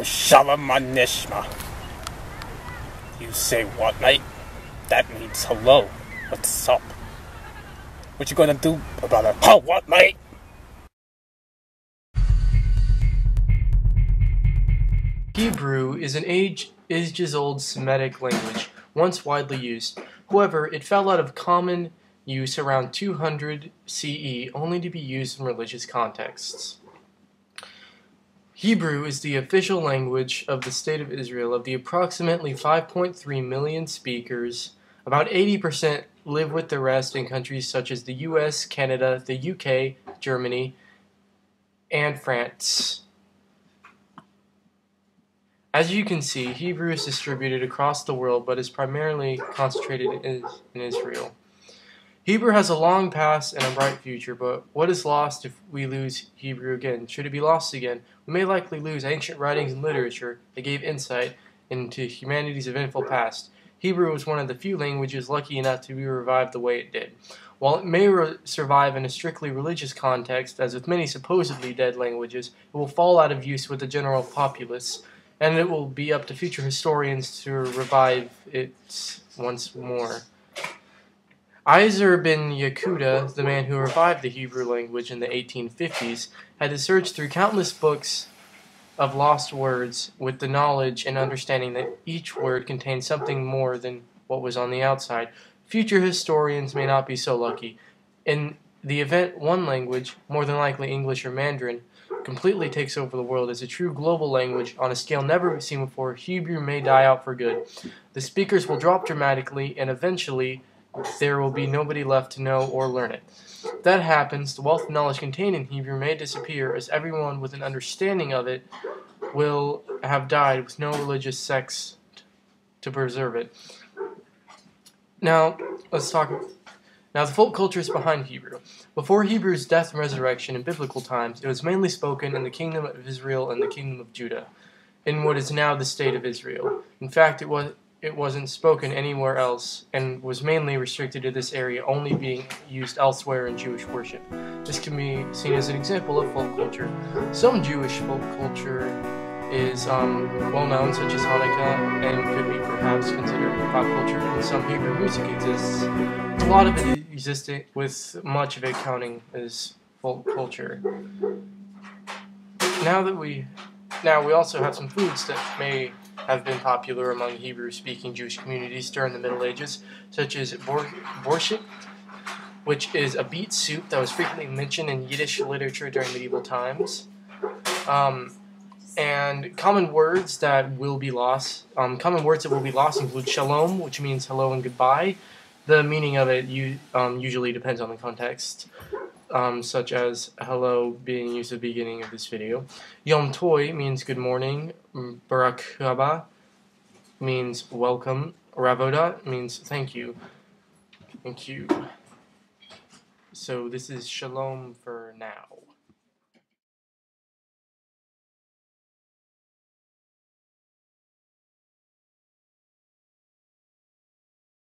Shalom Manishma. You say what, mate? That means hello. What's up? What you gonna do about it? Oh, what, mate? Hebrew is an ages-old Semitic language, once widely used. However, it fell out of common use around 200 CE, only to be used in religious contexts. Hebrew is the official language of the State of Israel. Of the approximately 5.3 million speakers, about 80% live with the rest in countries such as the US, Canada, the UK, Germany, and France. As you can see, Hebrew is distributed across the world, but is primarily concentrated in Israel. Hebrew has a long past and a bright future, but what is lost if we lose Hebrew again? Should it be lost again, we may likely lose ancient writings and literature that gave insight into humanity's eventful past. Hebrew was one of the few languages lucky enough to be revived the way it did. While it may survive in a strictly religious context, as with many supposedly dead languages, it will fall out of use with the general populace, and it will be up to future historians to revive it once more. Izer bin Yehuda, the man who revived the Hebrew language in the 1850s, had to search through countless books of lost words with the knowledge and understanding that each word contained something more than what was on the outside. Future historians may not be so lucky. In the event one language, more than likely English or Mandarin, completely takes over the world as a true global language on a scale never seen before, Hebrew may die out for good. The speakers will drop dramatically, and eventually there will be nobody left to know or learn it. If that happens, the wealth of knowledge contained in Hebrew may disappear, as everyone with an understanding of it will have died with no religious sects to preserve it. Now, let's talk. Now, the folk cultures behind Hebrew. Before Hebrew's death and resurrection in biblical times, it was mainly spoken in the kingdom of Israel and the kingdom of Judah, in what is now the state of Israel. In fact, it wasn't spoken anywhere else, and was mainly restricted to this area, only being used elsewhere in Jewish worship. This can be seen as an example of folk culture. Some Jewish folk culture is well known, such as Hanukkah, and could be perhaps considered pop culture, and some Hebrew music exists. A lot of it existing, with much of it counting as folk culture. Now we also have some foods that may have been popular among Hebrew-speaking Jewish communities during the Middle Ages, such as borscht, which is a beet soup that was frequently mentioned in Yiddish literature during medieval times. And common words that will be lost. Include shalom, which means hello and goodbye. The meaning of it usually depends on the context, such as hello being used at the beginning of this video. Yom Tov means good morning. Barak haba means welcome. Ravoda means thank you. Thank you. So this is shalom for